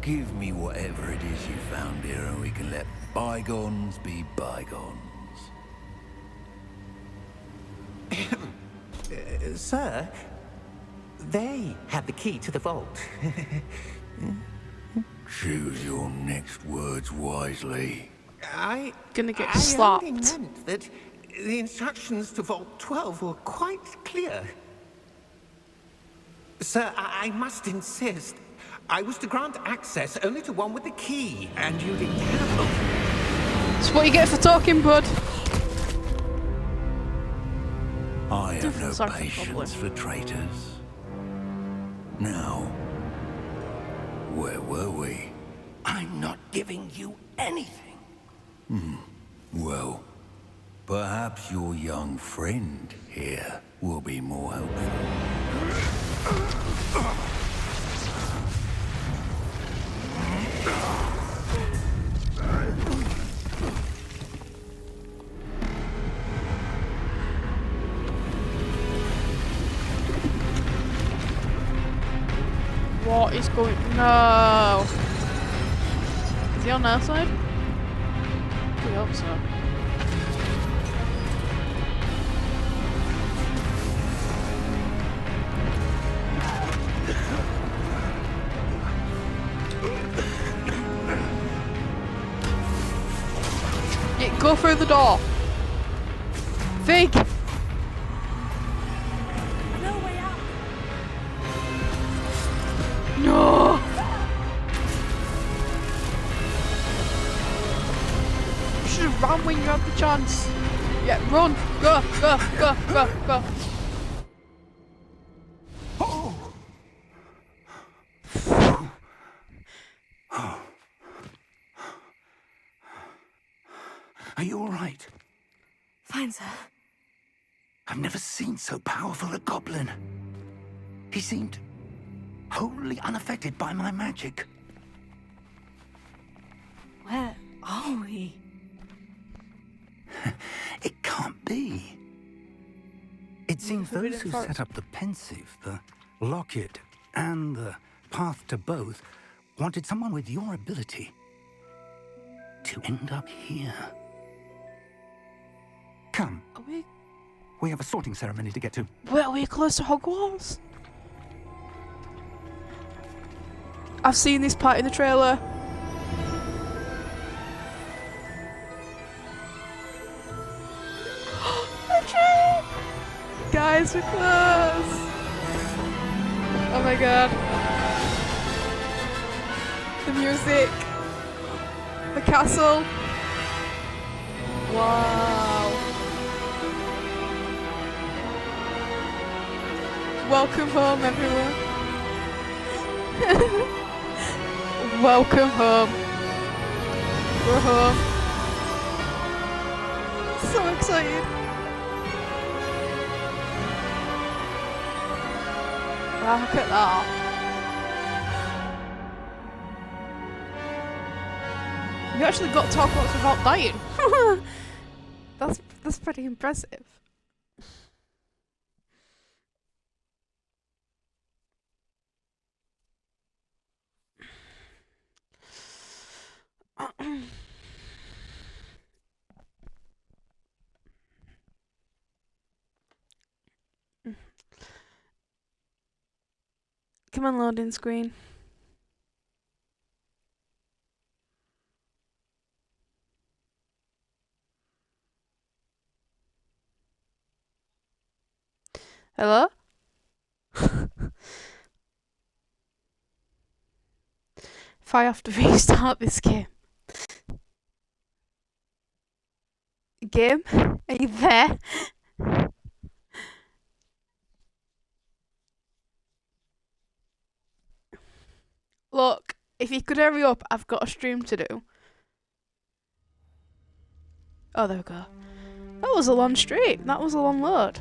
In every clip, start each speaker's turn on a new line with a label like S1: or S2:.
S1: Give me whatever it is you found here and we can let bygones be bygones.
S2: Sir, they had the key to the vault.
S1: Choose your next words wisely.
S3: Gonna get
S2: I
S3: slapped.
S2: only meant that the instructions to Vault 12 were quite clear. Sir, I must insist. I was to grant access only to one with the key, and you didn't have them.
S3: That's what you get for talking, bud.
S1: I have no
S3: Sorry for
S1: patience for traitors. Now, where were we?
S4: I'm not giving you anything.
S1: Well, perhaps your young friend here will be more helpful.
S3: What is going? No. Is he on our side? I hope so. Yeah, go through the door. Fig.
S5: No way out.
S3: No. You should have run when you had the chance. Yeah, run. Go, go, go, go, go.
S4: Are you all right?
S5: Fine, sir.
S4: I've never seen so powerful a goblin. He seemed wholly unaffected by my magic.
S5: Where are we?
S4: It can't be. It seems
S3: Forbidden
S4: those who
S3: Forest.
S4: set up the pensive, the locket, and the path to both wanted someone with your ability to end up here. Come,
S3: Are we?
S4: we have a sorting ceremony to get to.
S3: Wait, are we close to Hogwarts? I've seen this part in the trailer. The train! Guys, we're close! Oh my god. The music. The castle. Wow. Welcome home, everyone. Welcome home. We're home. So excited. Wow, look at that. You actually got to Hogwarts without dying. That's pretty impressive. Come on, loading screen. Hello? If I have to restart this game. Game? Are you there? Look, if you could hurry up, I've got a stream to do. Oh, there we go. That was a long stream. That was a long load.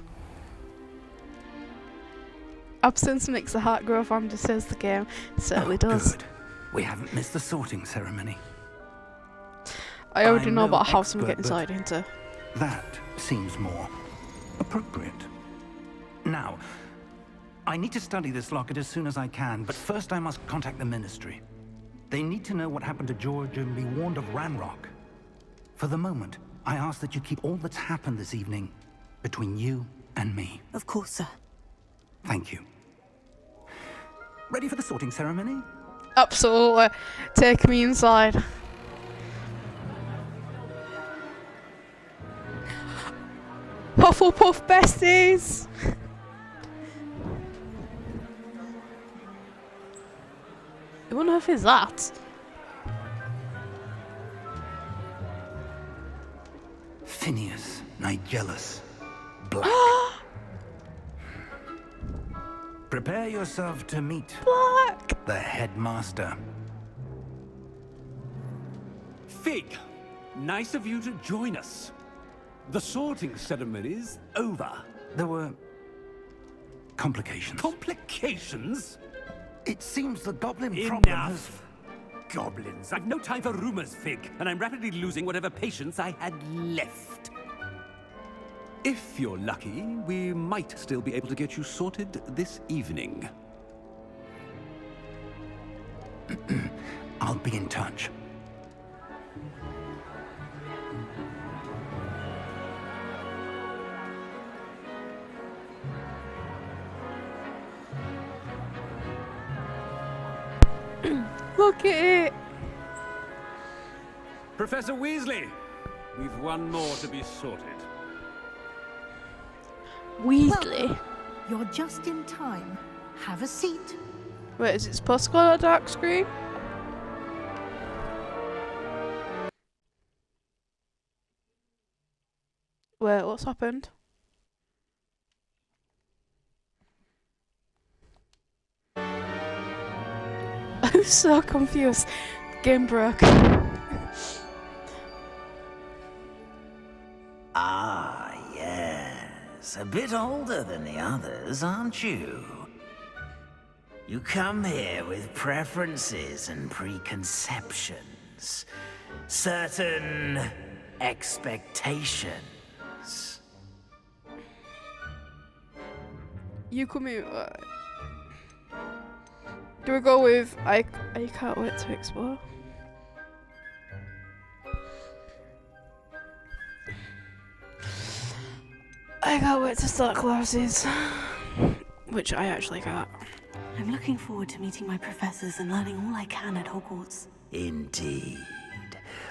S3: Absence makes the heart grow fonder, says the game. It certainly does.
S4: Good. We haven't missed the sorting ceremony.
S3: I already
S4: I'm
S3: know
S4: no
S3: about a house I'm
S4: expert,
S3: getting
S4: but-
S3: side into.
S4: That seems more appropriate. Now, I need to study this locket as soon as I can, but first I must contact the Ministry. They need to know what happened to George and be warned of Ranrock. For the moment, I ask that you keep all that's happened this evening between you and me.
S5: Of course, sir.
S4: Thank you. Ready for the sorting ceremony?
S3: Absolutely. Take me inside. Hufflepuff besties! Who on earth is that?
S4: Phineas, Nigellus, Black. Prepare yourself to meet
S3: Black!
S4: the headmaster.
S6: Fig, nice of you to join us. The sorting ceremony's over.
S4: There were complications.
S6: Complications?
S4: It seems the goblin problem has...
S6: Enough! Goblins. I've no time for rumors, Fig, and I'm rapidly losing whatever patience I had left. If you're lucky, we might still be able to get you sorted this evening.
S4: I'll be in touch.
S3: Look at it!
S6: Professor Weasley, we've one more to be sorted.
S3: Weasley?
S7: You're just in time. Have a seat.
S3: Wait, is it supposed to go on a dark screen? Wait, what's happened? I'm so confused. Game broke.
S1: Ah, yes. A bit older than the others, aren't you? You come here with preferences and preconceptions. Certain expectations.
S3: You come here. Do we go with I can't wait to explore? I can't wait to start classes. Which I actually got.
S5: I'm looking forward to meeting my professors and learning all I can at Hogwarts.
S1: Indeed.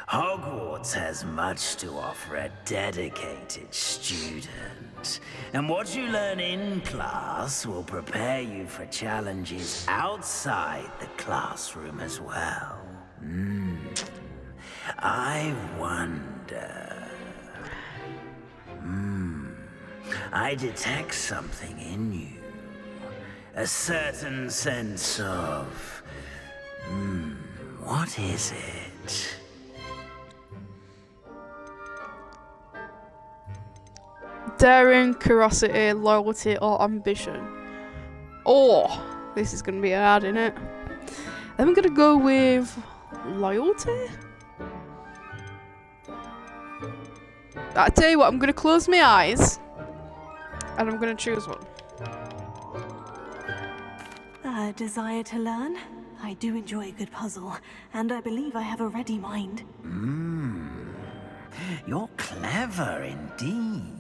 S1: Hogwarts has much to offer a dedicated student. And what you learn in class will prepare you for challenges outside the classroom as well. I wonder... I detect something in you. A certain sense of... what is it?
S3: Daring, curiosity, loyalty, or ambition. Oh, this is gonna be hard, innit? I'm gonna go with loyalty. I tell you what, I'm gonna close my eyes and I'm gonna choose one.
S5: A desire to learn? I do enjoy a good puzzle, and I believe I have a ready mind.
S1: You're clever indeed.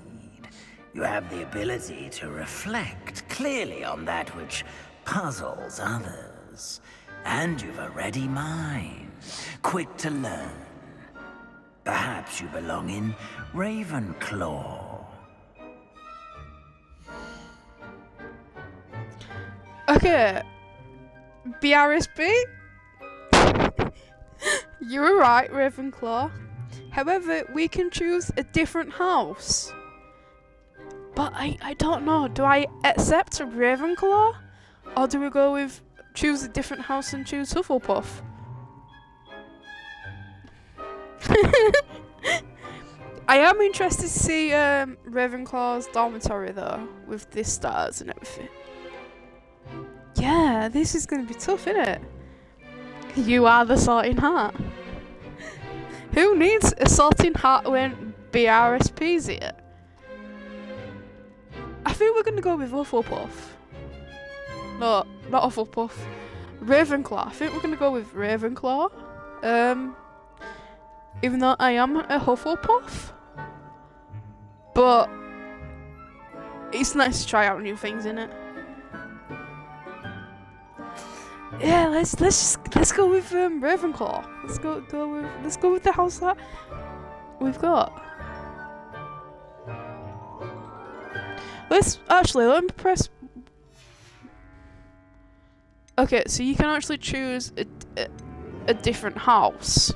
S1: You have the ability to reflect clearly on that which puzzles others. And you've a ready mind, quick to learn. Perhaps you belong in Ravenclaw.
S3: Okay, BRSB? You were right, Ravenclaw. However, we can choose a different house. But I don't know, do I accept Ravenclaw? Or do we go with choose a different house and choose Hufflepuff? I am interested to see Ravenclaw's dormitory though, with the stars and everything. Yeah, this is going to be tough, isn't it? You are the sorting hat. Who needs a sorting hat when BRSP's here? I think we're going to go with Hufflepuff. No, not Hufflepuff. Ravenclaw. I think we're gonna go with Ravenclaw. Even though I am a Hufflepuff, but it's nice to try out new things, isn't it? Yeah, let's go with Ravenclaw. Let's go with the house that we've got. Let me press. Okay, so you can actually choose a different house.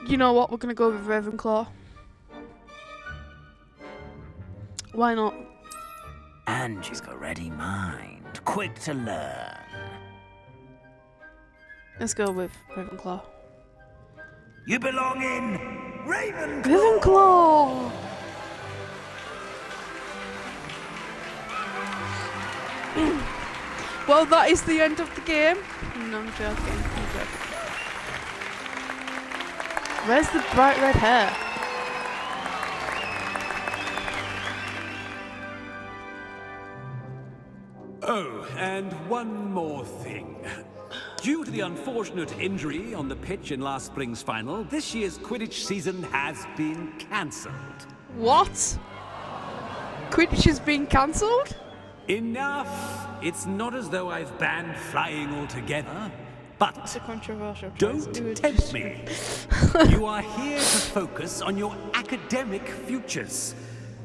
S3: You know what? We're gonna go with Ravenclaw. Why not?
S1: And you've got a ready mind, quick to learn.
S3: Let's go with Ravenclaw.
S1: You belong in Ravenclaw!
S3: Ravenclaw! Well, that is the end of the game. No, I'm joking. Where's the bright red hair?
S6: Oh, and one more thing. Due to the unfortunate injury on the pitch in last spring's final, this year's Quidditch season has been cancelled.
S3: What? Quidditch has been cancelled?
S6: Enough! It's not as though I've banned flying altogether, but
S3: It's a controversial choice.
S6: don't tempt me. You are here to focus on your academic futures.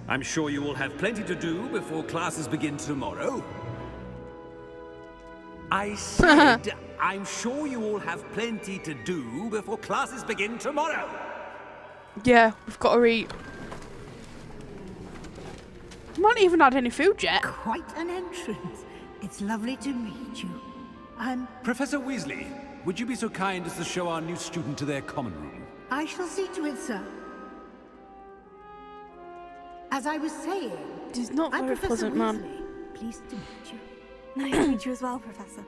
S6: I'm sure you will have plenty to do before classes begin tomorrow. I said, I'm sure you all have plenty to do before classes begin tomorrow.
S3: Yeah, we've got to eat. I've not even had any food yet.
S7: Quite an entrance. It's lovely to meet you.
S6: Professor Weasley, would you be so kind as to show our new student to their common room?
S7: I shall see to it, sir. As I was saying,
S3: He's not a
S7: I'm
S3: very
S7: Professor
S3: pleasant man.
S7: Weasley. Pleased to meet you.
S5: Nice to meet you as well, Professor.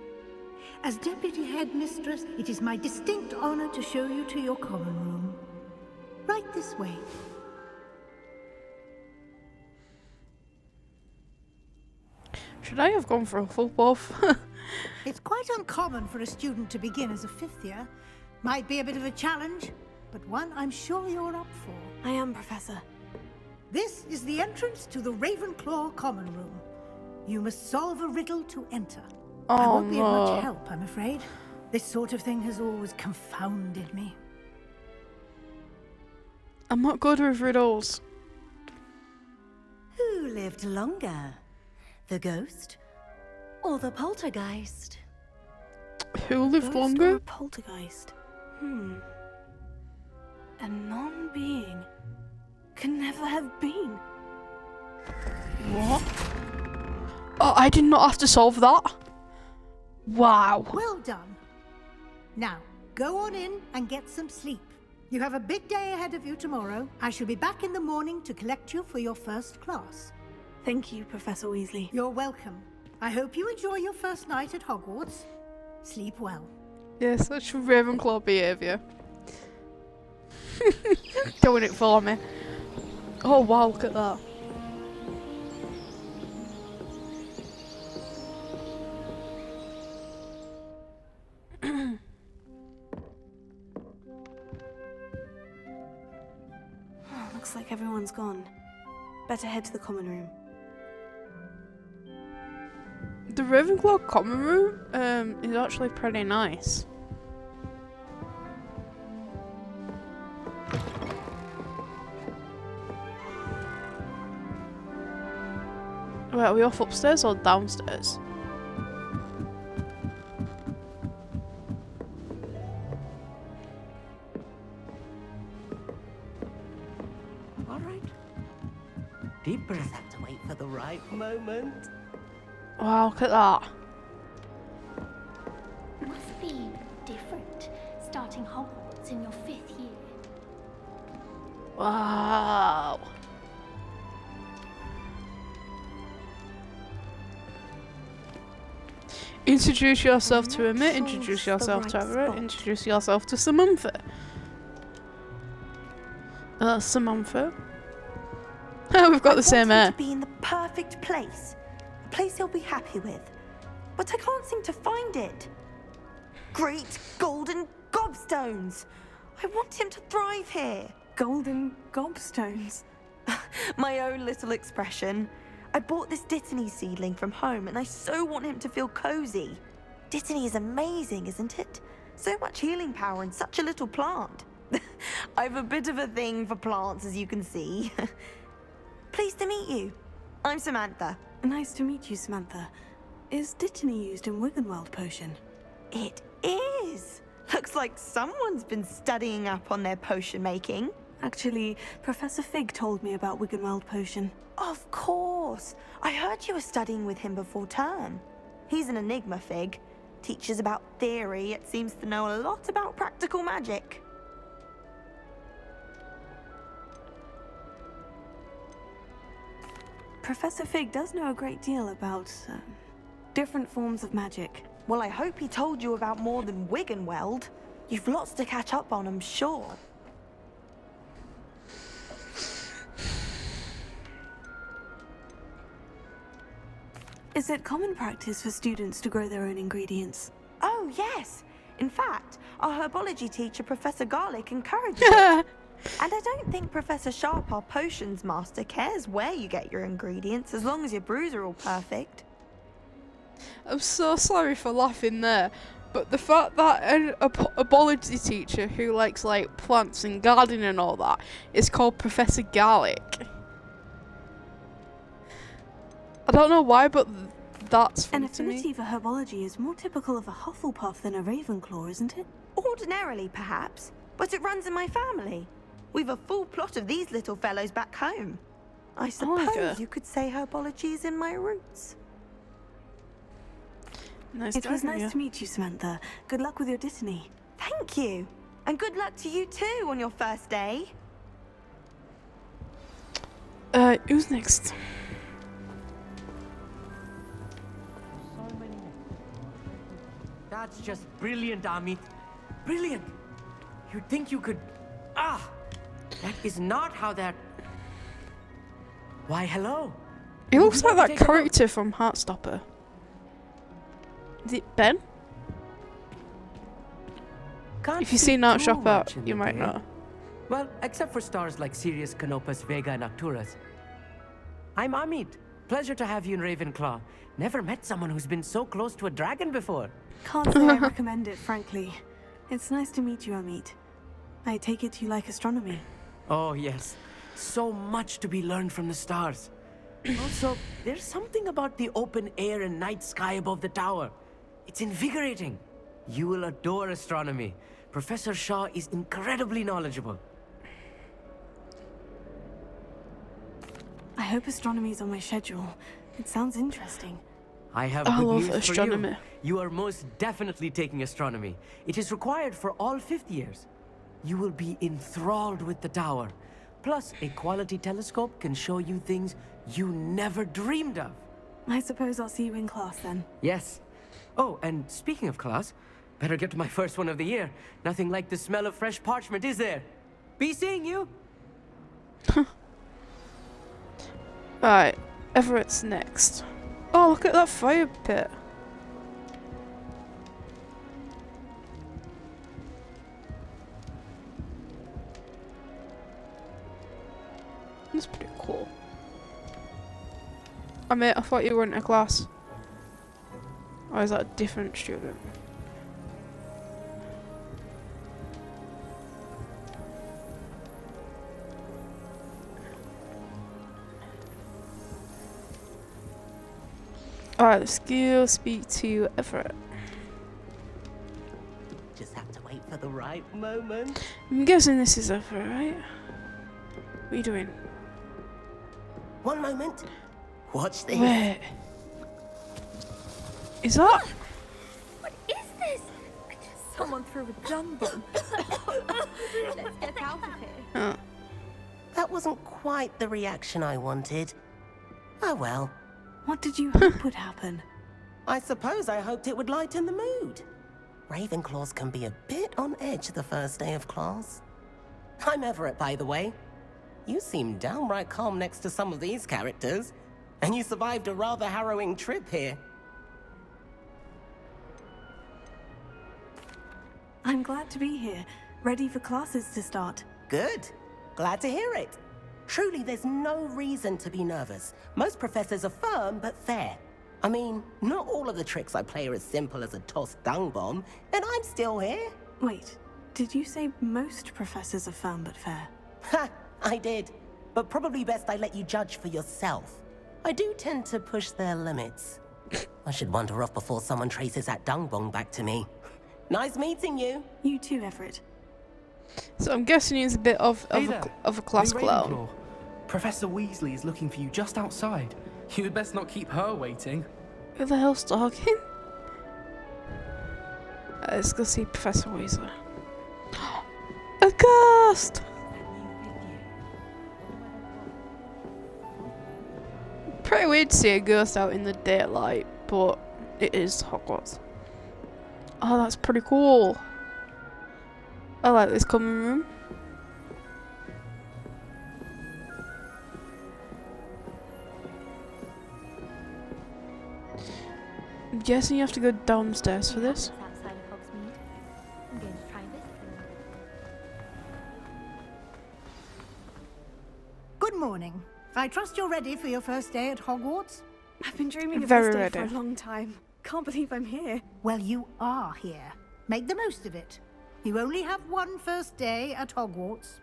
S7: As Deputy Headmistress, it is my distinct honor to show you to your common room. Right this way.
S3: Should I have gone for a Hufflepuff?
S7: It's quite uncommon for a student to begin as a fifth year. Might be a bit of a challenge, but one I'm sure you're up for.
S5: I am, Professor.
S7: This is the entrance to the Ravenclaw common room. You must solve a riddle to enter. I
S3: Oh,
S7: won't be of
S3: no.
S7: much help, I'm afraid. This sort of thing has always confounded me.
S3: I'm not good with riddles.
S8: Who lived longer? The ghost or the poltergeist?
S3: Who lived
S5: Ghost or
S3: longer?
S5: a poltergeist? A non-being can never have been.
S3: What? Oh, I did not have to solve that. Wow.
S7: Well done. Now, go on in and get some sleep. You have a big day ahead of you tomorrow. I shall be back in the morning to collect you for your first class.
S5: Thank you, Professor Weasley.
S7: You're welcome. I hope you enjoy your first night at Hogwarts. Sleep well.
S3: Yeah, such Ravenclaw behaviour. Doing it for me. Oh wow, look at that.
S5: Looks like everyone's gone. Better head to the common room.
S3: The Ravenclaw common room is actually pretty nice. Wait, are we off upstairs or downstairs?
S9: All right. Deep breath. Have to wait for the right moment.
S3: Wow, look at that.
S10: Must be different, starting Hogwarts in your 5th year.
S3: Wow. Introduce yourself to Emmett, introduce yourself to Everett, introduce yourself to Samantha. Samantha. Oh, we've got the same
S11: I want
S3: hair.
S11: him to be in the perfect place. A place he'll be happy with. But I can't seem to find it. Great golden gobstones! I want him to thrive here.
S5: Golden gobstones.
S11: My own little expression. I bought this Dittany seedling from home and I so want him to feel cozy. Dittany is amazing, isn't it? So much healing power in such a little plant. I've a bit of a thing for plants, as you can see. Pleased to meet you. I'm Samantha.
S5: Nice to meet you, Samantha. Is Dittany used in Wiggenweld potion?
S11: It is. Looks like someone's been studying up on their potion making.
S5: Actually, Professor Fig told me about Wiggenweld potion.
S11: Of course. I heard you were studying with him before term. He's an enigma, Fig. Teaches about theory, yet seems to know a lot about practical magic.
S5: Professor Fig does know a great deal about different forms of magic.
S11: Well, I hope he told you about more than Wiggenweld. You've lots to catch up on, I'm sure.
S5: Is it common practice for students to grow their own ingredients?
S11: Oh, yes. In fact, our herbology teacher, Professor Garlic, encourages it. And I don't think Professor Sharp, our potions master, cares where you get your ingredients, as long as your brews are all perfect.
S3: I'm so sorry for laughing there, but the fact that a biology teacher who likes like plants and gardening and all that is called Professor Garlic. I don't know why, but that's funny
S5: An
S3: to me.
S5: affinity for herbology is more typical of a Hufflepuff than a Ravenclaw, isn't it?
S11: Ordinarily, perhaps, but it runs in my family. We've a full plot of these little fellows back home. I suppose you could say herbology is in my roots.
S3: Nice
S5: It was
S3: talking to
S5: nice to meet you, Samantha. Good luck with your Dittany.
S11: Thank you. And good luck to you too on your first day.
S3: Who's next?
S9: That's just brilliant, Amit. Brilliant. You'd think you could... Ah! That is not how that... Why, hello.
S3: He looks like
S9: Would you
S3: that
S9: take a look?
S3: character from Heartstopper. Is it Ben?
S9: Can't
S3: If you
S9: see
S3: see Night
S9: too
S3: Shopper,
S9: much in
S3: you
S9: the
S3: might
S9: day.
S3: know.
S9: Well, except for stars like Sirius, Canopus, Vega, and Arcturus. I'm Amit. Pleasure to have you in Ravenclaw. Never met someone who's been so close to a dragon before.
S5: Can't say I recommend it, frankly. It's nice to meet you, Amit. I take it you like astronomy.
S9: Oh, yes. So much to be learned from the stars. Also, there's something about the open air and night sky above the tower. It's invigorating. You will adore astronomy. Professor Shaw is incredibly knowledgeable.
S5: I hope astronomy's on my schedule. It sounds interesting.
S9: I have
S3: I
S9: good
S3: love
S9: news
S3: astronomy.
S9: for you. You are most definitely taking astronomy. It is required for all fifth years. You will be enthralled with the tower. Plus, a quality telescope can show you things you never dreamed of.
S5: I suppose I'll see you in class then.
S9: Yes. Oh, and speaking of class, better get to my first one of the year. Nothing like the smell of fresh parchment, is there? Be seeing you.
S3: Right, Everett's next. Oh, look at that fire pit. That's pretty cool. I mean, I thought you were in a class. Or is that a different student? Alright, let's go speak to Everett.
S9: Just have to wait for the right moment.
S3: I'm guessing this is Everett, right? What are you doing?
S9: One moment. Watch this.
S3: Wait. Is that?
S10: What is this?
S5: Someone threw a jam bomb.
S10: Let's get out of here.
S12: That wasn't quite the reaction I wanted. Oh well.
S5: What did you hope would happen?
S12: I suppose I hoped it would lighten the mood. Ravenclaws can be a bit on edge the first day of class. I'm Everett, by the way. you seem downright calm next to some of these characters. And you survived a rather harrowing trip here.
S5: I'm glad to be here, ready for classes to start.
S12: Good. Glad to hear it. Truly, there's no reason to be nervous. Most professors are firm but fair. I mean, not all of the tricks I play are as simple as a tossed dung bomb, and I'm still here.
S5: Wait, did you say most professors are firm but fair?
S12: Ha! I did. But probably best I let you judge for yourself. I do tend to push their limits. I should wander off before someone traces that dung bomb back to me. Nice meeting you.
S5: You too, Everett.
S3: So I'm guessing he's a bit of
S13: Hey
S3: a
S13: there.
S3: class
S13: I'm
S3: clown.
S13: Ravenclaw. Professor Weasley is looking for you just outside. You had best not keep her waiting.
S3: Who the hell's talking? Let's go see Professor Weasley. A ghost! Pretty weird to see a ghost out in the daylight, but it is Hogwarts. Oh, that's pretty cool. I like this common room. I'm guessing you have to go downstairs for this.
S10: Outside of Hogsmeade. I'm going to try and visit them.
S7: Good morning. I trust you're ready for your first day at Hogwarts?
S5: I've been dreaming of
S3: Very
S5: this day
S3: ready.
S5: for a long time. Can't believe I'm here.
S7: Well, you are here. Make the most of it. You only have one first day at Hogwarts.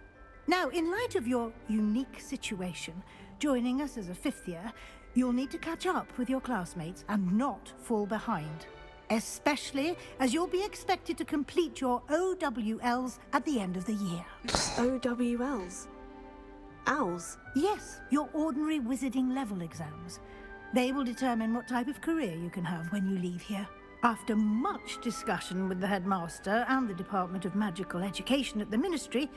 S7: Now, in light of your unique situation, joining us as a fifth year, you'll need to catch up with your classmates and not fall behind. Especially as you'll be expected to complete your OWLs at the end of the year.
S5: OWLs? Owls?
S7: Yes, your ordinary wizarding level exams. They will determine what type of career you can have when you leave here. After much discussion with the headmaster and the Department of Magical Education at the Ministry,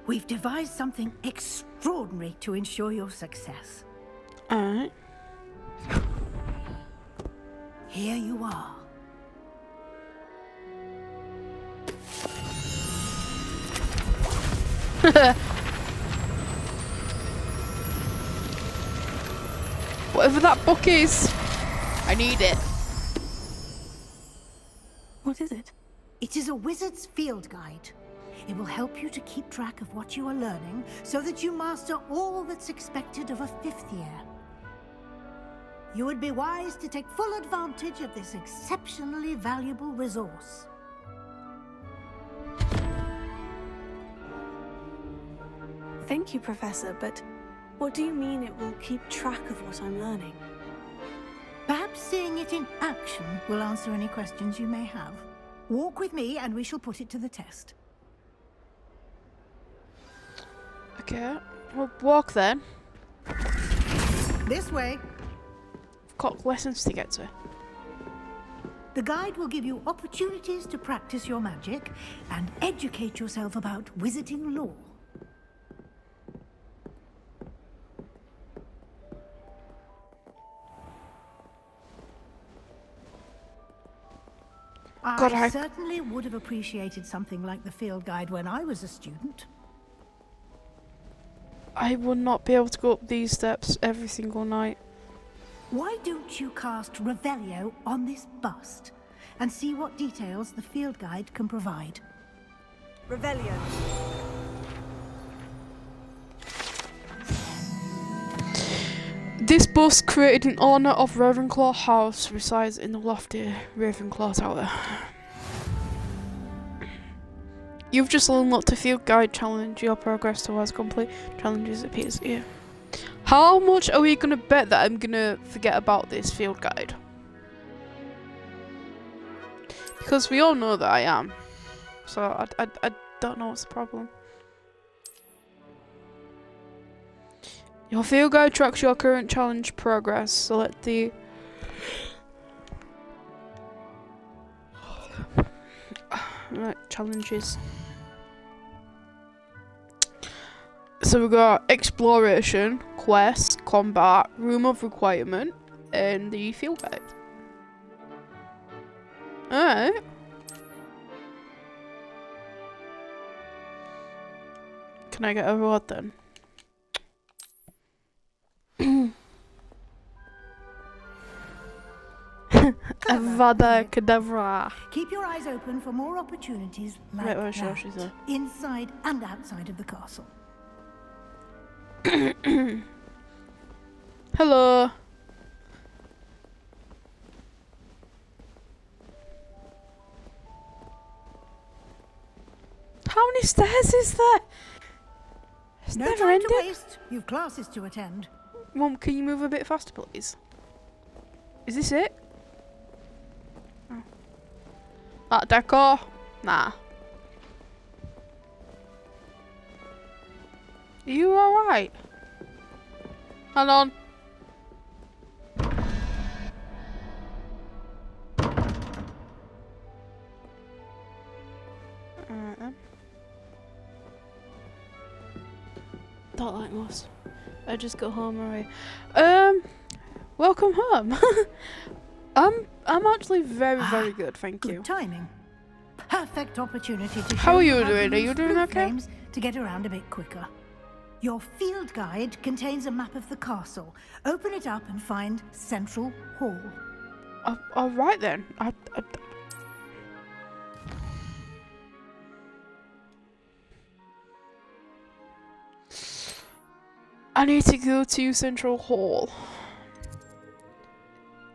S7: we've devised something extraordinary to ensure your success.
S3: Alright.
S7: Here you are.
S3: Whatever that book is, I need it.
S5: What is it?
S7: It is a wizard's field guide. It will help you to keep track of what you are learning so that you master all that's expected of a fifth year. You would be wise to take full advantage of this exceptionally valuable resource.
S5: Thank you, Professor, but what do you mean it will keep track of what I'm learning?
S7: Perhaps seeing it in action will answer any questions you may have. Walk with me and we shall put it to the test.
S3: Okay, we'll walk then.
S7: This way.
S3: I've got lessons to get to.
S7: The guide will give you opportunities to practice your magic and educate yourself about wizarding lore. I certainly would have appreciated something like the field guide when I was a student.
S3: I would not be able to go up these steps every single night.
S7: Why don't you cast Revelio on this bust and see what details the field guide can provide?
S5: Revelio.
S3: This bust, created in honour of Ravenclaw House, resides in the lofty Ravenclaw Tower. You've just unlocked a field guide challenge. Your progress towards complete challenges appears here. How much are we gonna bet that I'm gonna forget about this field guide? Because we all know that I am. So I don't know what's the problem. Your field guide tracks your current challenge progress. Select the right challenges. So we got exploration, quest, combat, room of requirement, and the field guide. Alright. Can I get a reward then? Avada Kedavra.
S7: Keep your eyes open for more opportunities like
S3: Right, sure,
S7: that,
S3: she's there.
S7: inside and outside of the castle.
S3: Hello. How many stairs is there? It's
S7: No
S3: never
S7: time
S3: ending.
S7: to waste. You've classes to attend.
S3: Mum, can you move a bit faster, please? Is this it? Oh. Art Deco? Nah. Are you alright? Hold on. Alright then. Don't like most. I just go home alright. Welcome home. I'm actually very good, thank you.
S7: Good timing. Perfect opportunity to
S3: How
S7: show
S3: are you
S7: how to
S3: doing? Are you
S7: use
S3: doing
S7: blue
S3: okay?
S7: flames to get around a bit quicker. Your field guide contains a map of the castle. Open it up and find Central Hall.
S3: Alright then. I need to go to Central Hall.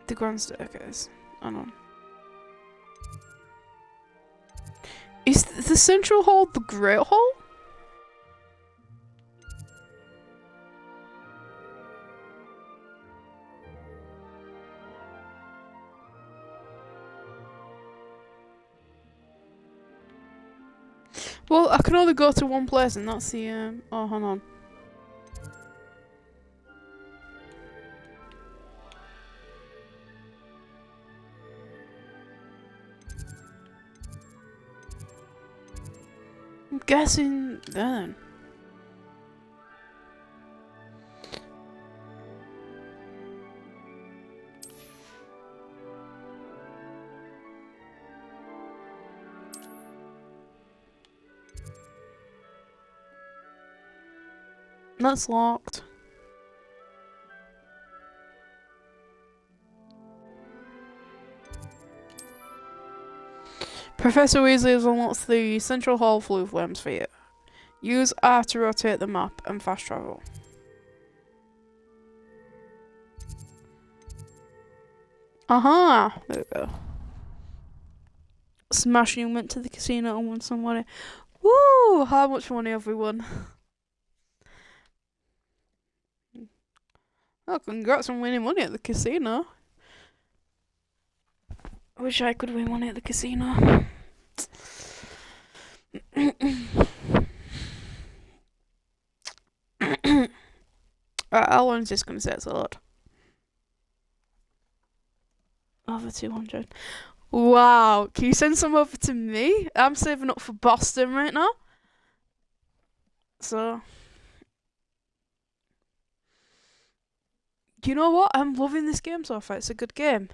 S3: The Grand Staircase. Hang on. Is the Central Hall the Great Hall? Well, I can only go to one place, and that's the oh, hang on. I'm guessing then. That's locked. Professor Weasley has unlocked the Central Hall flue flames for you. Use R to rotate the map and fast travel. Aha! There we go. Smashing went to the casino and won some money. Woo! How much money have we won? Oh, congrats on winning money at the casino. I wish I could win money at the casino. Right, how long is this going to set a load? Over 200. Wow, can you send some over to me? I'm saving up for Boston right now. So, you know what? I'm loving this game so far. It's a good game.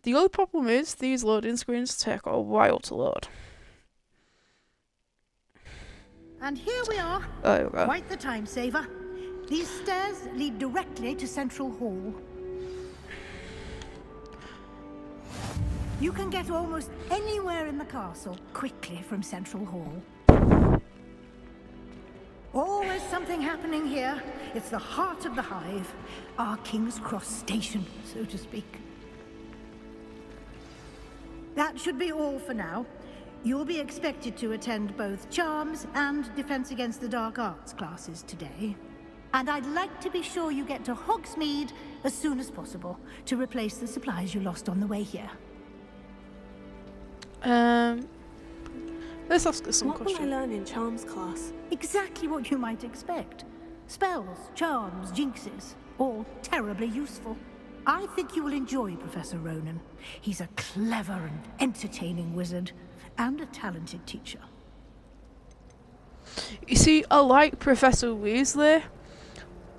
S3: The only problem is these loading screens take a while to load.
S7: And here we are.
S3: Oh, there we go.
S7: Quite the time saver. These stairs lead directly to Central Hall. You can get almost anywhere in the castle quickly from Central Hall. Always something happening here. It's the heart of the hive, our King's Cross station, so to speak. That should be all for now. You'll be expected to attend both Charms and Defense Against the Dark Arts classes today. And I'd like to be sure you get to Hogsmeade as soon as possible to replace the supplies you lost on the way here.
S3: Let's ask us some
S5: What
S3: questions.
S5: will I learn in Charms class?
S7: Exactly what you might expect. Spells, charms, jinxes, all terribly useful. I think you will enjoy Professor Ronan. He's a clever and entertaining wizard, and a talented teacher.
S3: You see, I like Professor Weasley.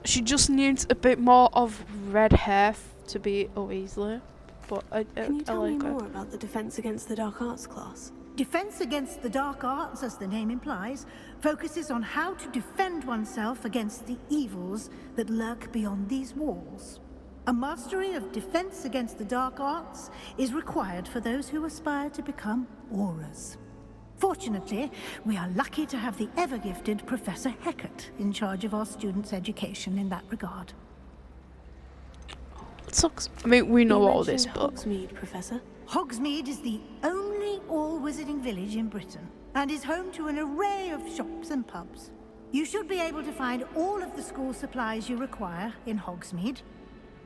S3: She just needs a bit more of red hair to be a Weasley. But
S5: Can you tell
S3: I like
S5: me
S3: her.
S5: more about the Defense Against the Dark Arts class?
S7: Defense Against the Dark Arts, as the name implies, focuses on how to defend oneself against the evils that lurk beyond these walls. A mastery of defense against the dark arts is required for those who aspire to become Aurors. Fortunately, we are lucky to have the ever-gifted Professor Hecat in charge of our students' education in that regard.
S3: It sucks. I mean, we know
S5: You
S3: all this,
S5: mentioned
S3: but
S5: Hogsmeade, Professor.
S7: Hogsmeade is the only all-wizarding village in Britain, and is home to an array of shops and pubs. You should be able to find all of the school supplies you require in Hogsmeade.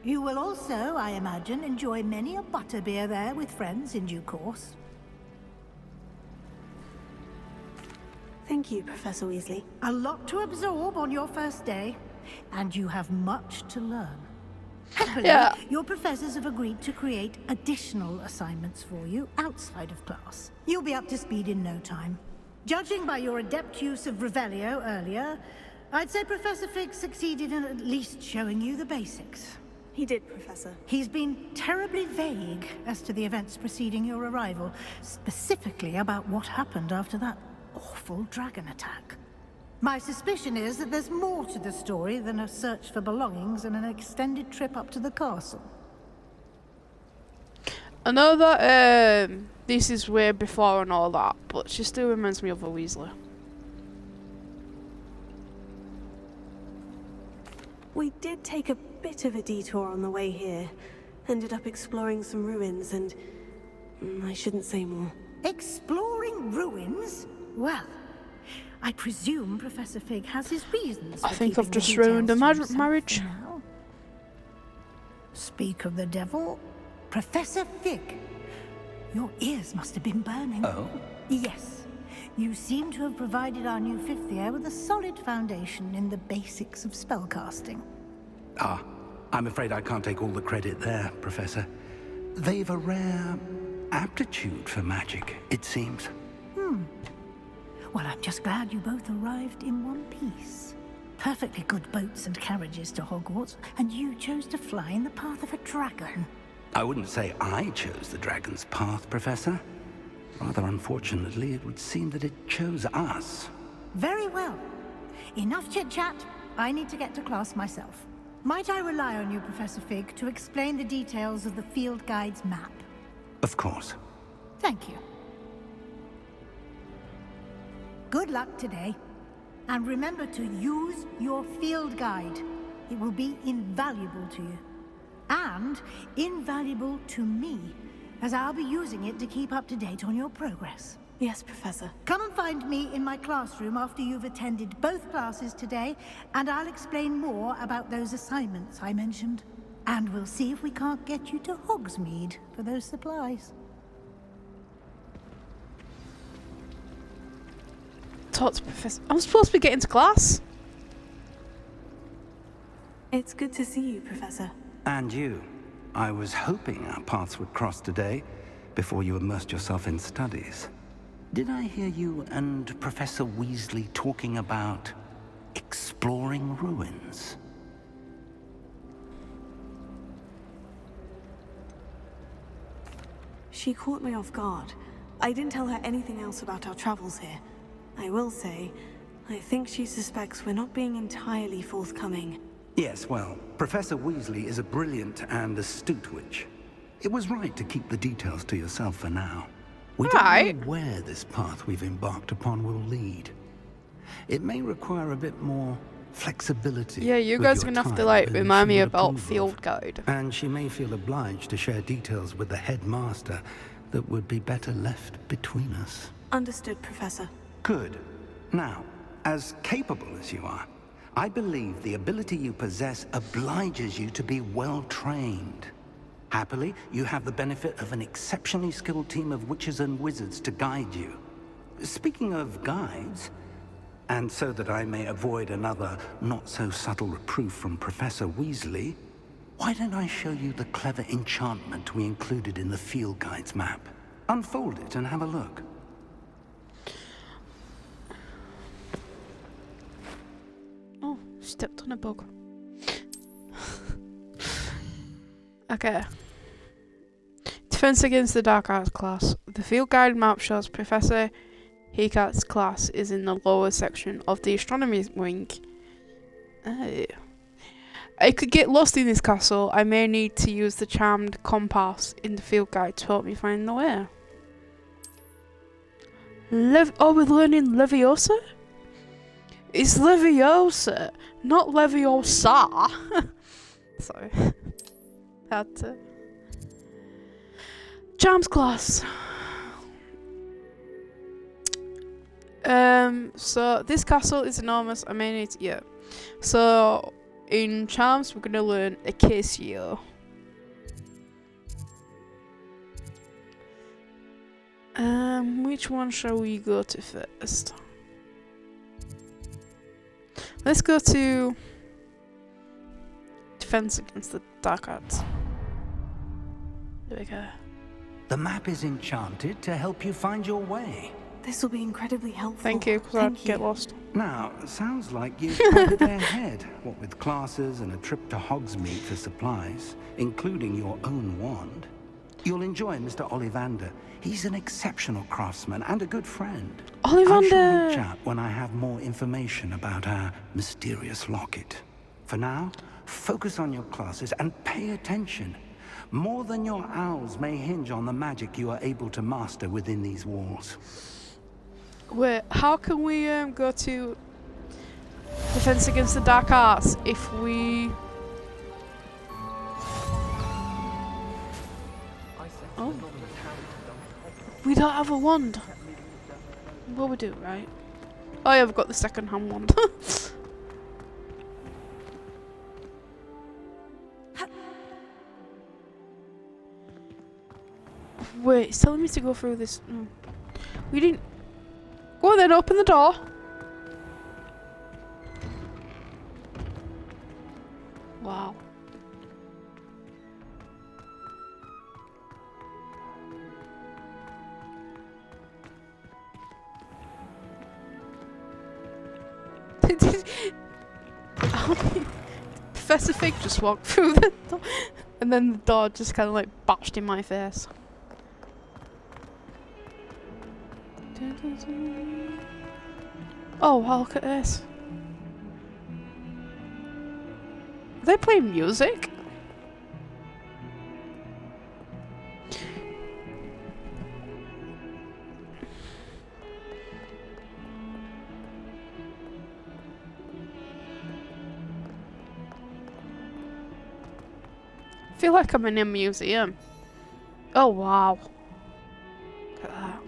S7: You will also, I imagine, enjoy many a butterbeer there with friends in due course.
S5: Thank you, Professor Weasley.
S7: A lot to absorb on your first day, and you have much to learn. Happily, your professors have agreed to create additional assignments for you outside of class. You'll be up to speed in no time. Judging by your adept use of Revelio earlier, I'd say Professor Fig succeeded in at least showing you the basics.
S5: He did, Professor.
S7: He's been terribly vague as to the events preceding your arrival, specifically about what happened after that awful dragon attack. My suspicion is that there's more to the story than a search for belongings and an extended trip up to the castle.
S3: I know that this is way before and all that, but she still reminds me of a Weasley.
S5: We did take a bit of a detour on the way here. Ended up exploring some ruins and... I shouldn't say more.
S7: Exploring ruins? Well, I presume Professor Fig has his reasons for
S3: I think I've
S7: keeping the
S3: just ruined the
S7: details to himself
S3: marriage.
S7: for now. Speak of the devil, Professor Fig. Your ears must have been burning.
S4: Oh?
S7: Yes. You seem to have provided our new fifth year with a solid foundation in the basics of spellcasting.
S4: Ah, I'm afraid I can't take all the credit there, Professor. They've a rare aptitude for magic, it seems.
S7: Well, I'm just glad you both arrived in one piece. Perfectly good boats and carriages to Hogwarts, and you chose to fly in the path of a dragon.
S4: I wouldn't say I chose the dragon's path, Professor. Rather unfortunately, it would seem that it chose us.
S7: Very well. Enough chit-chat. I need to get to class myself. Might I rely on you, Professor Fig, to explain the details of the field guide's map?
S4: Of course.
S7: Thank you. Good luck today. And remember to use your field guide. It will be invaluable to you. And invaluable to me, as I'll be using it to keep up to date on your progress.
S5: Yes, Professor.
S7: Come and find me in my classroom after you've attended both classes today, and I'll explain more about those assignments I mentioned. And we'll see if we can't get you to Hogsmeade for those supplies.
S3: Talk to Professor. I'm supposed to be getting to class.
S5: It's good to see you, Professor.
S4: And you. I was hoping our paths would cross today, before you immersed yourself in studies. Did I hear you and Professor Weasley talking about exploring ruins?
S5: She caught me off guard. I didn't tell her anything else about our travels here. I will say, I think she suspects we're not being entirely forthcoming.
S4: Yes, well, Professor Weasley is a brilliant and astute witch. It was right to keep the details to yourself for now. We don't know where this path we've embarked upon will lead. It may require a bit more flexibility.
S3: Yeah, you
S4: with
S3: guys are
S4: your
S3: gonna have to
S4: time
S3: like
S4: than
S3: remind
S4: she
S3: me
S4: would
S3: about
S4: approve of.
S3: field guide.
S4: And she may feel obliged to share details with the headmaster that would be better left between us.
S5: Understood, Professor.
S4: Good. Now, as capable as you are, I believe the ability you possess obliges you to be well trained. Happily, you have the benefit of an exceptionally skilled team of witches and wizards to guide you. Speaking of guides, and so that I may avoid another not-so-subtle reproof from Professor Weasley, why don't I show you the clever enchantment we included in the field guide's map? Unfold it and have a look.
S3: Oh, stepped on a bug. Okay. Defense against the Dark Arts class. The field guide map shows Professor Hecat's class is in the lower section of the astronomy wing. I could get lost in this castle. I may need to use the charmed compass in the field guide to help me find the way. Oh, we're learning Leviosa? It's Leviosa, not Leviosa. Sorry. Had to. Charms class. So this castle is enormous. I mean it, yeah. So in charms we're gonna learn Acacio. Which one shall we go to first? Let's go to Defense Against the Dark Arts. There we go.
S4: The map is enchanted to help you find your way.
S5: This will be incredibly helpful.
S3: Thank you, because I'd get lost.
S4: Now, sounds like you've planned ahead, what with classes and a trip to Hogsmeade for supplies, including your own wand. You'll enjoy Mr. Ollivander. He's an exceptional craftsman and a good friend.
S3: Ollivander!
S4: I shall reach out when I have more information about our mysterious locket. For now, focus on your classes and pay attention. More than your owls may hinge on the magic you are able to master within these walls.
S3: Wait, how can we go to Defense Against the Dark Arts if we... Oh. We don't have a wand. What we do, right? Oh yeah, we've got the second-hand wand. Wait, it's telling me to go through this. No. We didn't. Go on then, open the door. Wow. Professor Fig just walked through the door, and then the door just kind of like bashed in my face. Oh, wow, look at this. Are they playing music? I feel like I'm in a museum. Oh, wow. Look at that.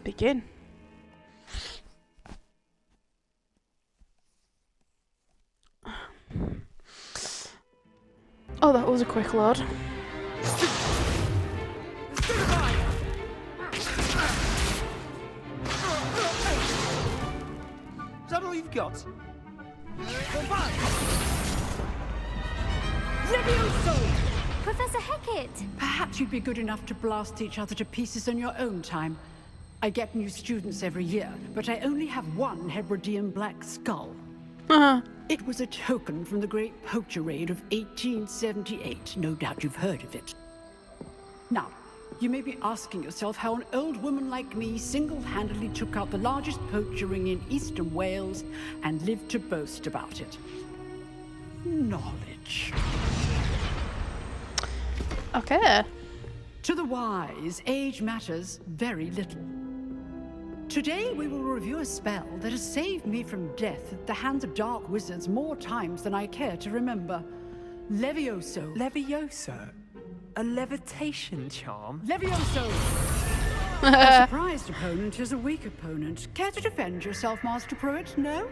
S3: Begin. Oh, that was a quick load.
S14: Is that all you've got?
S15: Levioso!
S10: Professor Hecat!
S15: Perhaps you'd be good enough to blast each other to pieces on your own time. I get new students every year, but I only have one Hebridean black skull. It was a token from the Great Poacher Raid of 1878. No doubt you've heard of it. Now, you may be asking yourself how an old woman like me single-handedly took out the largest poacher ring in eastern Wales and lived to boast about it. Knowledge.
S3: Okay.
S15: To the wise, age matters very little. Today we will review a spell that has saved me from death at the hands of dark wizards more times than I care to remember. Levioso.
S9: Levioso? A levitation charm?
S15: Levioso! A surprised opponent is a weak opponent. Care to defend yourself, Master Pruitt? No?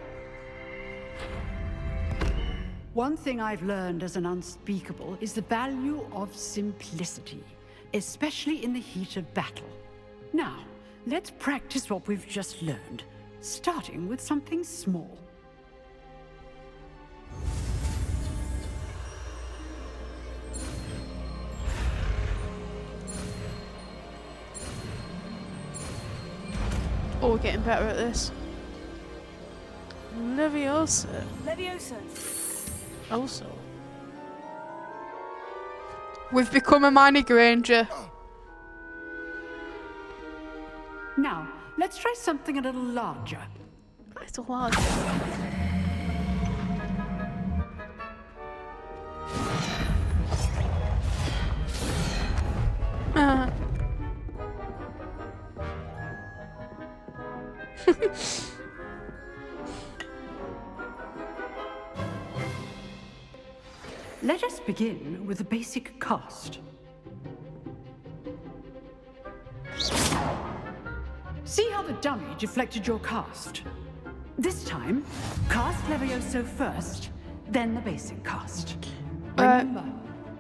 S15: One thing I've learned as an unspeakable is the value of simplicity, especially in the heat of battle. Now, let's practice what we've just learned, starting with something small.
S3: Oh, we're getting better at this. Leviosa.
S5: Leviosa.
S3: Also. We've become a Hermione Granger.
S15: Now, let's try something a little larger.
S3: It's a lot.
S15: Let us begin with the basic cast. See how the dummy deflected your cast? This time, cast Levioso first, then the basic cast. Remember,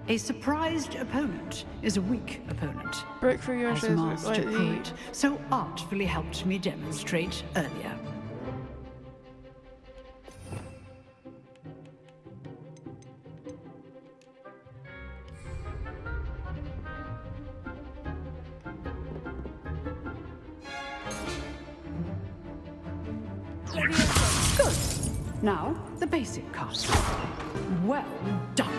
S15: a surprised opponent is a weak opponent,
S3: Breakthrough
S15: as Master Pruitt so artfully helped me demonstrate earlier. Good. Now, the basic cast. Well done.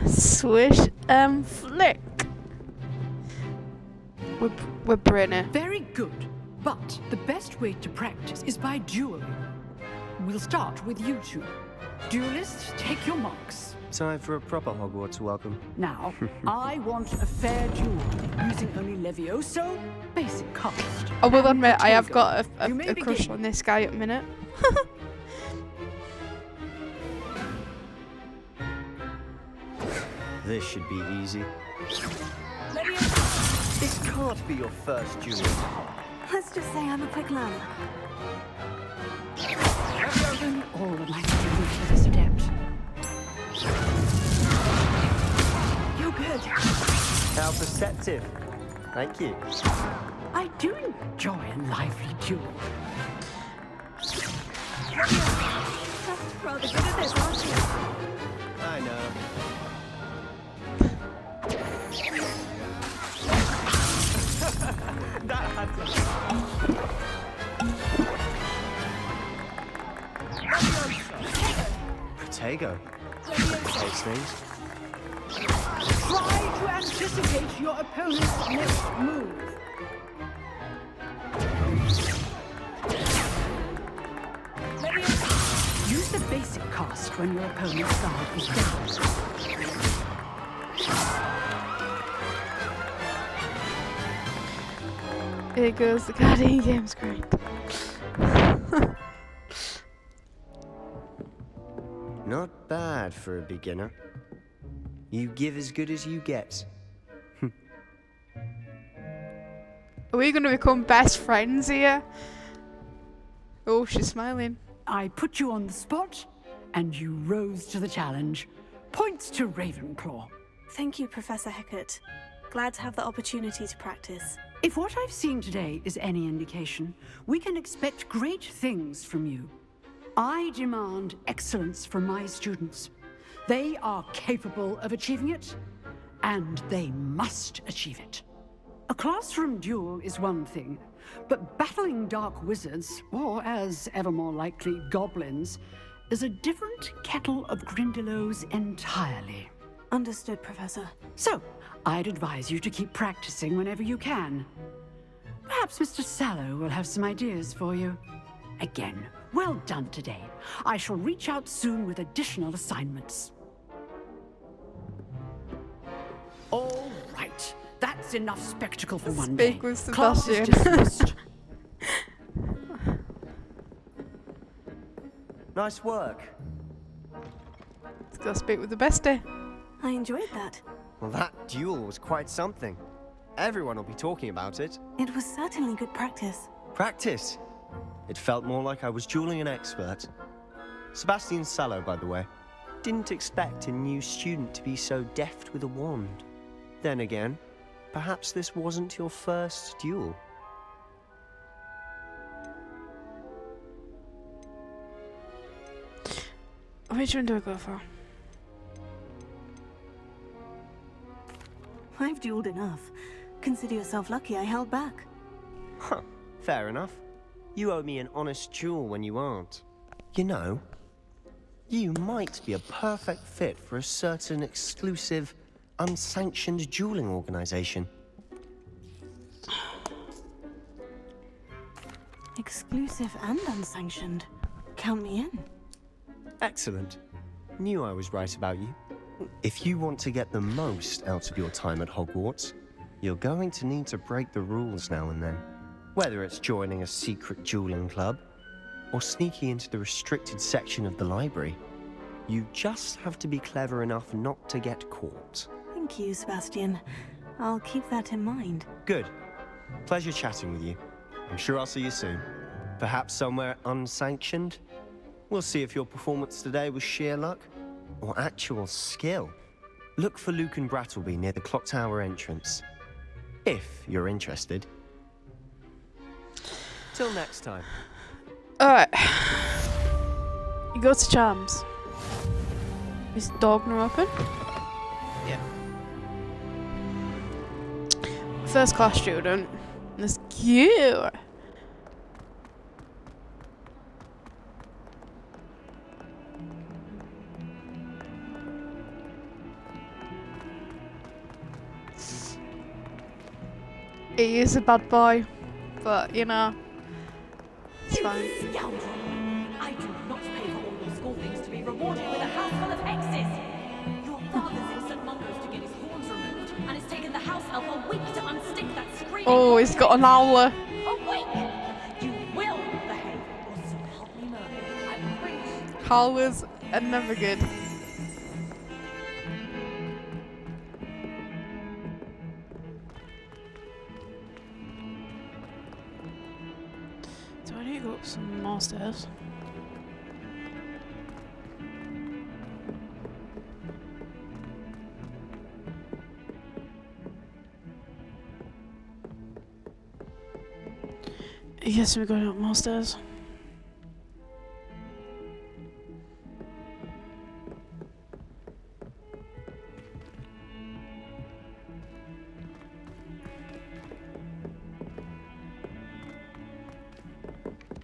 S3: Swish and flick. We're Brenner.
S15: Very good. But the best way to practice is by dueling. We'll start with you two. Duelists, take your marks.
S16: Time for a proper Hogwarts welcome.
S15: Now, I want a fair duel, using only Levioso, basic cast.
S3: I will admit, I have got
S15: You may
S3: a crush
S15: begin.
S3: on this guy at the minute.
S16: This should be easy. This can't be your first duel.
S5: Let's just say I'm a quick learner.
S15: All of my students for this adept. You're good.
S16: How perceptive. Thank you.
S15: I do enjoy a lively duel.
S5: Rather good at this, aren't you?
S16: I know. That had Protego. Those things.
S15: Try to anticipate your opponent's next move. Use the basic cast when your opponent's guard is down.
S3: Here goes the Guardian Games grind.
S16: Not bad for a beginner. You give as good as you get.
S3: Are we going to become best friends here? Oh, she's smiling.
S15: I put you on the spot, and you rose to the challenge. Points to Ravenclaw.
S5: Thank you, Professor Hecat. Glad to have the opportunity to practice.
S15: If what I've seen today is any indication, we can expect great things from you. I demand excellence from my students. They are capable of achieving it, and they must achieve it. A classroom duel is one thing, but battling dark wizards, or as ever more likely, goblins, is a different kettle of Grindylows entirely.
S5: Understood, Professor.
S15: So, I'd advise you to keep practicing whenever you can. Perhaps Mr. Sallow will have some ideas for you. Again, well done today. I shall reach out soon with additional assignments. All right. That's enough spectacle for one day.
S3: Speak with
S15: Class is
S3: Sebastian.
S15: dismissed.
S16: Nice work.
S3: Let's go speak with the bestie.
S5: I enjoyed that.
S16: Well, that duel was quite something. Everyone will be talking about it.
S5: It was certainly good practice.
S16: Practice. It felt more like I was dueling an expert. Sebastian Sallow, by the way. Didn't expect a new student to be so deft with a wand. Then again, perhaps this wasn't your first duel.
S3: Which one do I go for?
S5: I've dueled enough. Consider yourself lucky I held back.
S16: Huh, fair enough. You owe me an honest duel when you aren't. You know, you might be a perfect fit for a certain exclusive, unsanctioned dueling organization.
S5: Exclusive and unsanctioned. Count me in.
S16: Excellent. Knew I was right about you. If you want to get the most out of your time at Hogwarts, you're going to need to break the rules now and then. Whether it's joining a secret dueling club, or sneaking into the restricted section of the library, you just have to be clever enough not to get caught.
S5: Thank you, Sebastian. I'll keep that in mind.
S16: Good. Pleasure chatting with you. I'm sure I'll see you soon. Perhaps somewhere unsanctioned? We'll see if your performance today was sheer luck or actual skill. Look for Luke and Brattleby near the clock tower entrance, if you're interested. Till next time.
S3: Alright. You go to Charms. Is the door gonna open? Yeah. First class student. That's cute. He is a bad boy, but you know, it's fine.
S17: Scoundrel! I do not pay for all your school things to be rewarded with a house full of hexes! Your father's instant Mungo's to get his horns removed, and it's taken the house elf a week to unstick that screaming.
S3: Oh, he's got an owler.
S17: A week! You will behave, or so help me Merlin. I will bring you.
S3: Howlers are never good. Do I need to go up some more stairs? Yes, we're going up more stairs.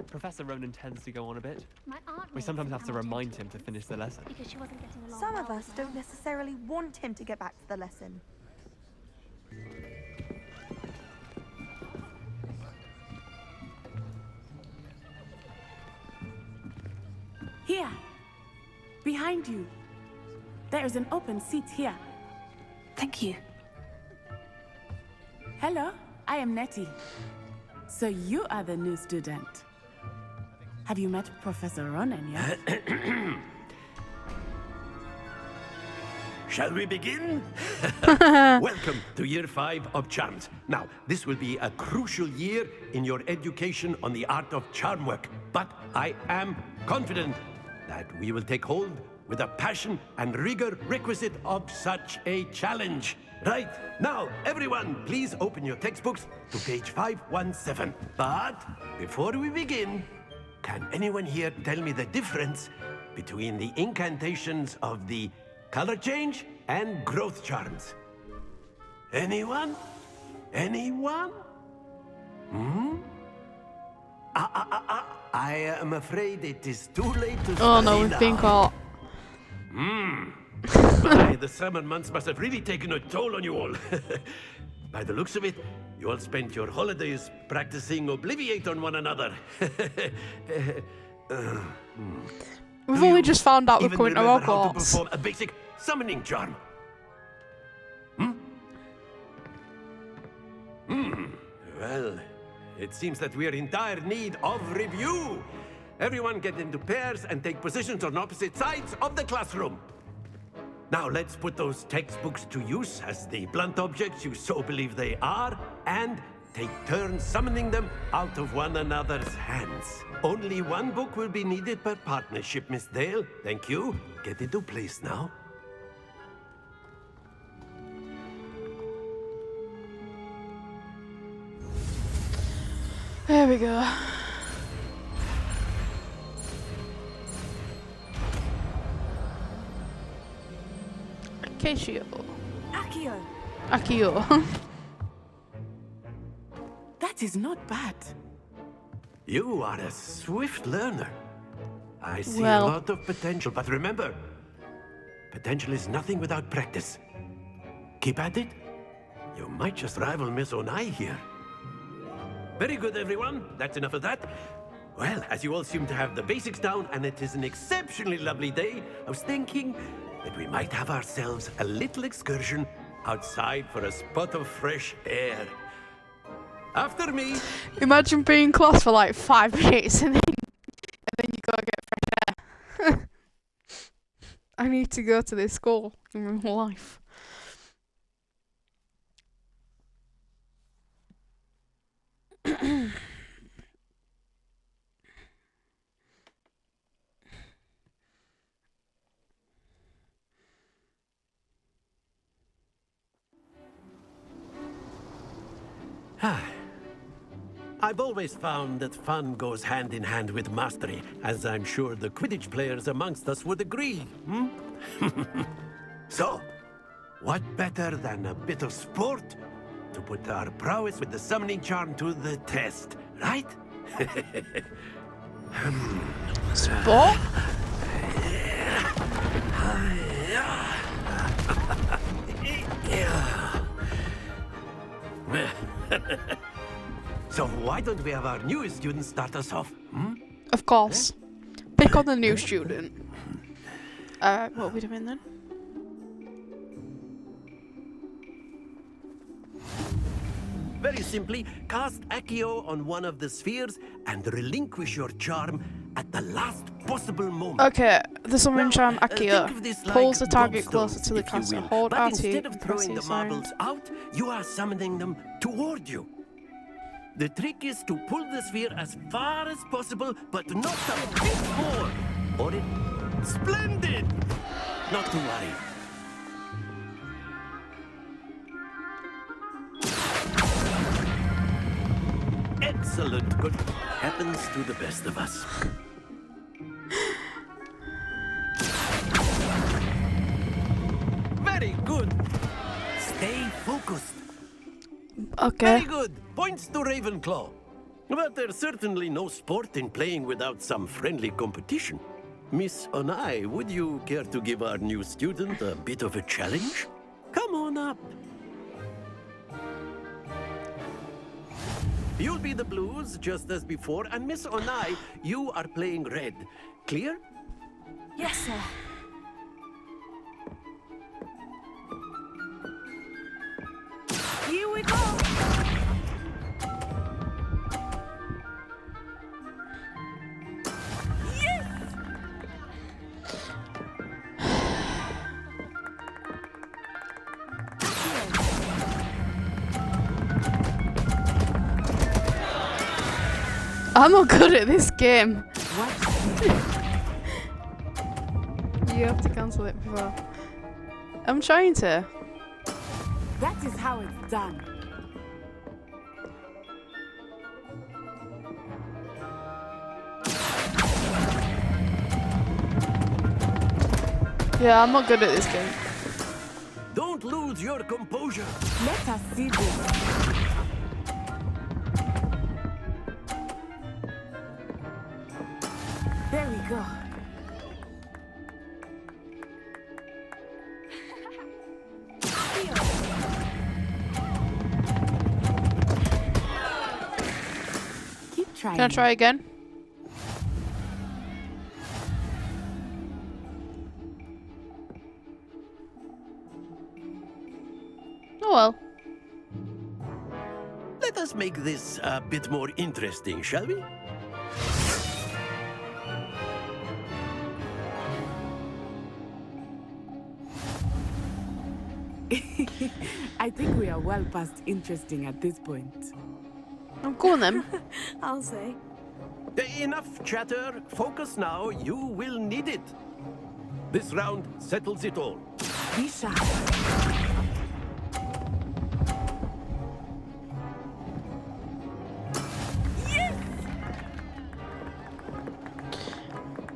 S18: Professor Ronan tends to go on a bit.
S10: My aunt
S18: We sometimes have to remind him to finish the lesson.
S10: because she wasn't getting along
S11: Some
S10: well
S11: of us
S10: with
S11: don't
S10: her.
S11: necessarily want him to get back to the lesson.
S19: Here, behind you. There is an open seat here.
S5: Thank you.
S19: Hello, I am Nettie. So you are the new student. Have you met Professor Ronan yet?
S20: Shall we begin? Welcome to Year 5 of Charms. Now, this will be a crucial year in your education on the art of charm work, but I am confident that we will take hold with the passion and rigor requisite of such a challenge. Right, now, everyone, please open your textbooks to page 517. But before we begin, can anyone here tell me the difference between the incantations of the color change and growth charms? Anyone? Anyone? I am afraid it is too late to
S3: Oh no,
S20: study
S3: we've
S20: now.
S3: been caught.
S20: My, the summer months must have really taken a toll on you all. By the looks of it, you all spent your holidays practicing Obliviate on one another.
S3: We've only just found out we're
S20: Even
S3: going to
S20: remember how to
S3: Hogwarts.
S20: perform a basic summoning charm. Well, it seems that we are in dire need of review. Everyone get into pairs and take positions on opposite sides of the classroom. Now let's put those textbooks to use as the blunt objects you so believe they are, and take turns summoning them out of one another's hands. Only one book will be needed per partnership, Miss Dale. Thank you. Get into place now.
S3: There we go. Acacio.
S19: Accio,
S3: Accio.
S19: that is not bad.
S20: You are a swift learner. I see
S3: Well.
S20: a lot of potential, but remember, potential is nothing without practice. Keep at it. You might just rival Miss Onai here. very good, everyone. That's enough of that. Well, as you all seem to have the basics down, and it is an exceptionally lovely day, I was thinking that we might have ourselves a little excursion outside for a spot of fresh air. After me.
S3: Imagine being in class for like 5 minutes and then you go get fresh air. I need to go to this school in real life.
S20: I've always found that fun goes hand in hand with mastery, as I'm sure the Quidditch players amongst us would agree. So, what better than a bit of sport to put our prowess with the summoning charm to the test, right?
S3: Sport?
S20: So why don't we have our newest student start us off?
S3: Of course. Pick on the new student. What are we doing then?
S20: Very simply, cast Accio on one of the spheres and relinquish your charm at the last possible moment.
S3: Okay, the summon charm
S20: think
S3: Accio
S20: of this
S3: pulls
S20: like
S3: the target
S20: gobstones,
S3: closer to the
S20: if you
S3: caster.
S20: will.
S3: Hold
S20: But
S3: RT
S20: instead of
S3: and press
S20: throwing the
S3: the sign.
S20: marbles out, you are summoning them toward you. The trick is to pull the sphere as far as possible, but not a bit more, or it... Splendid! Not to worry. Excellent. Good. Happens to the best of us. Very good. Stay focused.
S3: Okay.
S20: Very good. Points to Ravenclaw. But there's certainly no sport in playing without some friendly competition. Miss Onai, would you care to give our new student a bit of a challenge? Come on up. You'll be the blues, just as before, and Miss Onai, you are playing red. Clear?
S19: Yes, sir. Here we go.
S3: I'm not good at this game. You have to cancel it before. I'm trying to.
S19: That is how it's done.
S3: Yeah, I'm not good at this game.
S20: Don't lose your composure.
S19: Let us see this. There we go. Keep trying.
S3: Can I try again? Oh well.
S20: Let us make this a bit more interesting, shall we?
S19: I think we are well past interesting at this point.
S3: I'm going then.
S5: I'll say.
S20: Enough chatter. Focus now. You will need it. This round settles it all.
S19: Be sharp.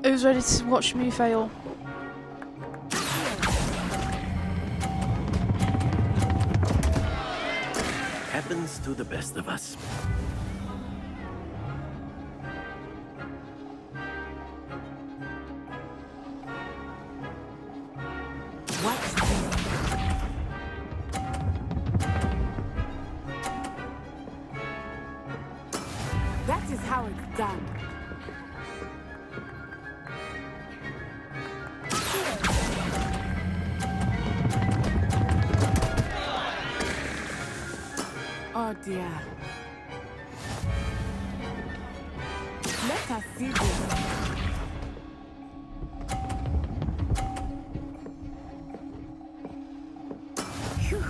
S3: Who's ready to watch me fail?
S20: Happens to the best of us.
S19: That is how it's done. Oh dear. Let us see this. Phew.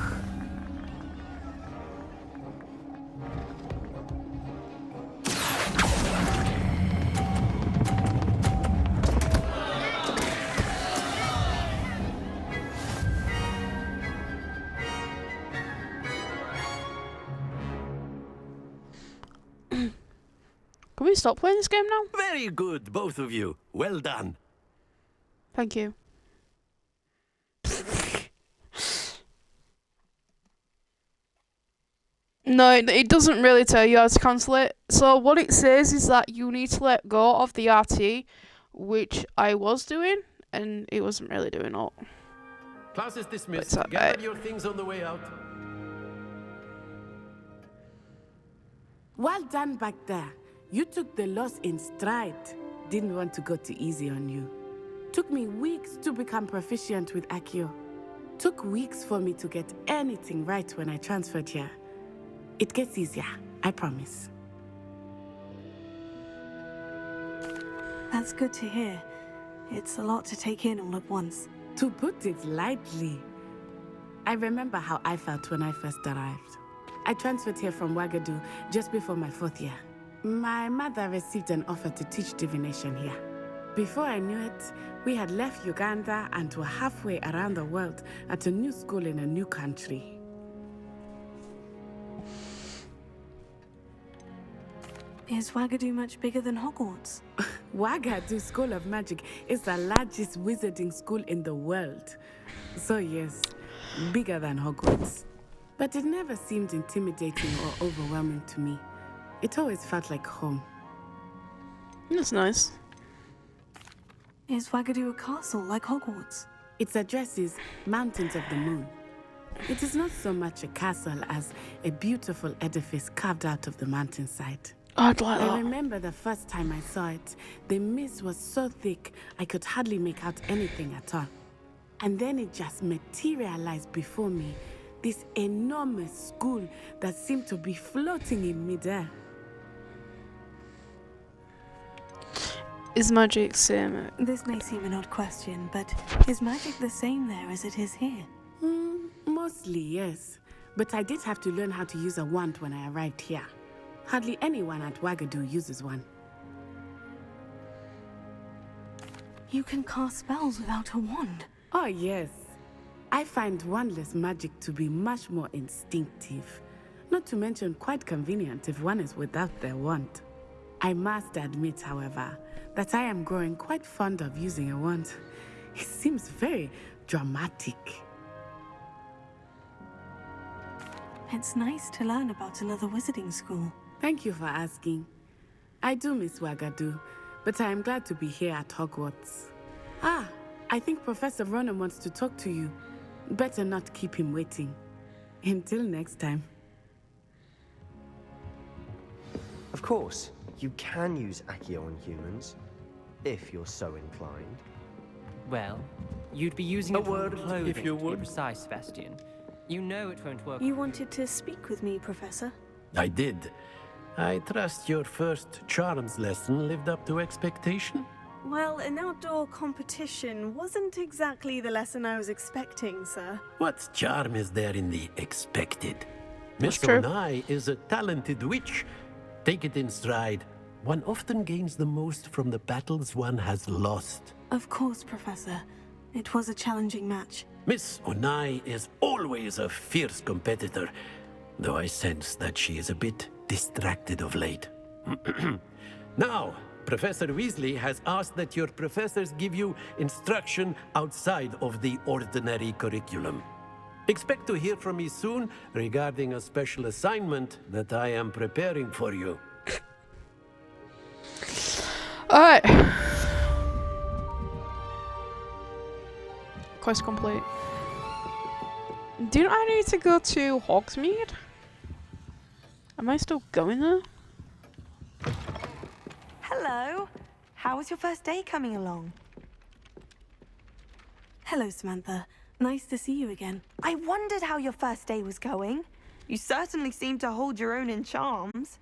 S3: Can we stop playing this game now?
S20: Very good, both of you. Well done.
S3: Thank you. No, it doesn't really tell you how to cancel it. So what it says is that you need to let go of the RT, which I was doing, and it wasn't really doing all.
S20: Class is dismissed.
S3: But,
S20: Gather your things on the way out.
S19: Well done back there. You took the loss in stride. Didn't want to go too easy on you. Took me weeks to become proficient with Accio. Took weeks for me to get anything right when I transferred here. It gets easier, I promise.
S5: That's good to hear. It's a lot to take in all at once.
S19: To put it lightly, I remember how I felt when I first arrived. I transferred here from Ouagadougou just before my 4th year. My mother received an offer to teach divination here. Before I knew it, we had left Uganda and were halfway around the world at a new school in a new country.
S5: Is Ouagadougou much bigger than Hogwarts?
S19: Ouagadougou School of Magic is the largest wizarding school in the world. So yes, bigger than Hogwarts. But it never seemed intimidating or overwhelming to me. It always felt like home.
S3: That's nice.
S5: Is Ouagadougou a castle like Hogwarts?
S19: Its address is Mountains of the Moon. It is not so much a castle as a beautiful edifice carved out of the mountainside.
S3: I'd like that.
S19: I remember the first time I saw it, the mist was so thick I could hardly make out anything at all. And then it just materialized before me, this enormous school that seemed to be floating in midair.
S3: Is magic same?
S5: This may seem an odd question, but is magic the same there as it is here?
S19: Mostly, yes. But I did have to learn how to use a wand when I arrived here. Hardly anyone at Ouagadougou uses one.
S5: You can cast spells without a wand?
S19: Oh, yes. I find wandless magic to be much more instinctive. Not to mention quite convenient if one is without their wand. I must admit, however, that I am growing quite fond of using a wand. It seems very dramatic.
S5: It's nice to learn about another wizarding school.
S19: Thank you for asking. I do miss Ouagadougou, but I am glad to be here at Hogwarts. Ah, I think Professor Ronan wants to talk to you. Better not keep him waiting. Until next time.
S16: Of course, you can use Accio on humans, if you're so inclined.
S21: Well, you'd be using
S20: A
S21: it on
S20: word,
S21: clothing,
S20: if you
S21: to be
S20: would.
S21: precise, Sebastian. You know it won't work.
S5: You wanted to speak with me, Professor?
S20: I did. I trust your first charms lesson lived up to expectation?
S5: Well, an outdoor competition wasn't exactly the lesson I was expecting, sir.
S20: What charm is there in the expected? Miss
S3: true.
S20: Onai is a talented witch. Take it in stride. One often gains the most from the battles one has lost.
S5: Of course, Professor. It was a challenging match.
S20: Miss Onai is always a fierce competitor, though I sense that she is a bit distracted of late. Now, Professor Weasley has asked that your professors give you instruction outside of the ordinary curriculum. Expect to hear from me soon regarding a special assignment that I am preparing for you.
S3: Alright. Quest complete. Do I need to go to Hogsmeade? Am I still going there?
S11: Hello. How was your first day coming along?
S5: Hello, Samantha. Nice to see you again.
S11: I wondered how your first day was going. You certainly seem to hold your own in charms.